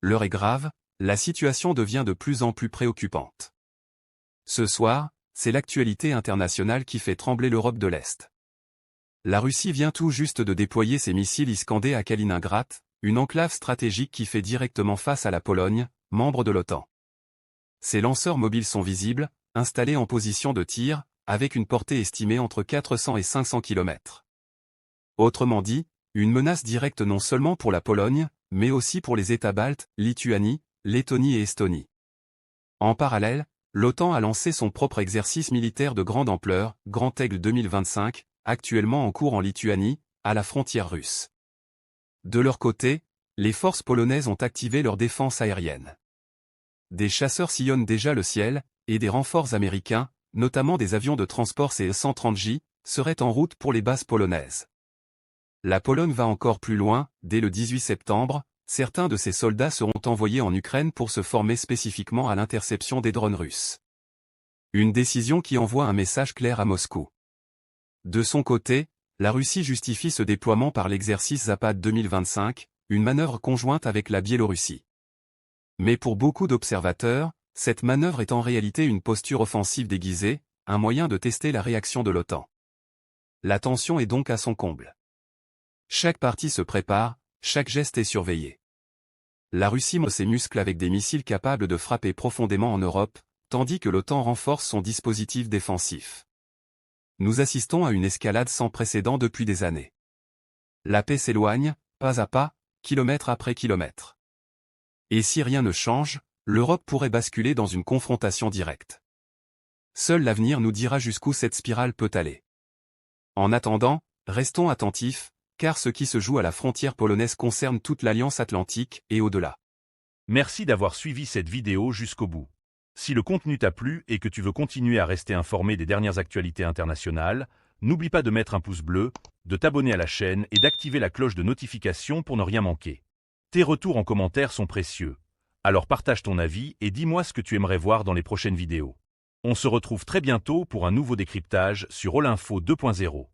l'heure est grave, la situation devient de plus en plus préoccupante. Ce soir, c'est l'actualité internationale qui fait trembler l'Europe de l'Est. La Russie vient tout juste de déployer ses missiles Iskander à Kaliningrad, une enclave stratégique qui fait directement face à la Pologne, membre de l'OTAN. Ces lanceurs mobiles sont visibles, installés en position de tir, avec une portée estimée entre 400 et 500 km. Autrement dit, une menace directe non seulement pour la Pologne, mais aussi pour les États baltes, Lituanie, Lettonie et Estonie. En parallèle, l'OTAN a lancé son propre exercice militaire de grande ampleur, Grand Aigle 2025, actuellement en cours en Lituanie, à la frontière russe. De leur côté, les forces polonaises ont activé leur défense aérienne. Des chasseurs sillonnent déjà le ciel, et des renforts américains, notamment des avions de transport CE-130J, seraient en route pour les bases polonaises. La Pologne va encore plus loin, dès le 18 septembre, certains de ses soldats seront envoyés en Ukraine pour se former spécifiquement à l'interception des drones russes. Une décision qui envoie un message clair à Moscou. De son côté, la Russie justifie ce déploiement par l'exercice Zapad 2025, une manœuvre conjointe avec la Biélorussie. Mais pour beaucoup d'observateurs, cette manœuvre est en réalité une posture offensive déguisée, un moyen de tester la réaction de l'OTAN. La tension est donc à son comble. Chaque partie se prépare, chaque geste est surveillé. La Russie monte ses muscles avec des missiles capables de frapper profondément en Europe, tandis que l'OTAN renforce son dispositif défensif. Nous assistons à une escalade sans précédent depuis des années. La paix s'éloigne, pas à pas, kilomètre après kilomètre. Et si rien ne change, l'Europe pourrait basculer dans une confrontation directe. Seul l'avenir nous dira jusqu'où cette spirale peut aller. En attendant, restons attentifs, car ce qui se joue à la frontière polonaise concerne toute l'Alliance Atlantique et au-delà. Merci d'avoir suivi cette vidéo jusqu'au bout. Si le contenu t'a plu et que tu veux continuer à rester informé des dernières actualités internationales, n'oublie pas de mettre un pouce bleu, de t'abonner à la chaîne et d'activer la cloche de notification pour ne rien manquer. Tes retours en commentaire sont précieux. Alors partage ton avis et dis-moi ce que tu aimerais voir dans les prochaines vidéos. On se retrouve très bientôt pour un nouveau décryptage sur Olinfo 2.0.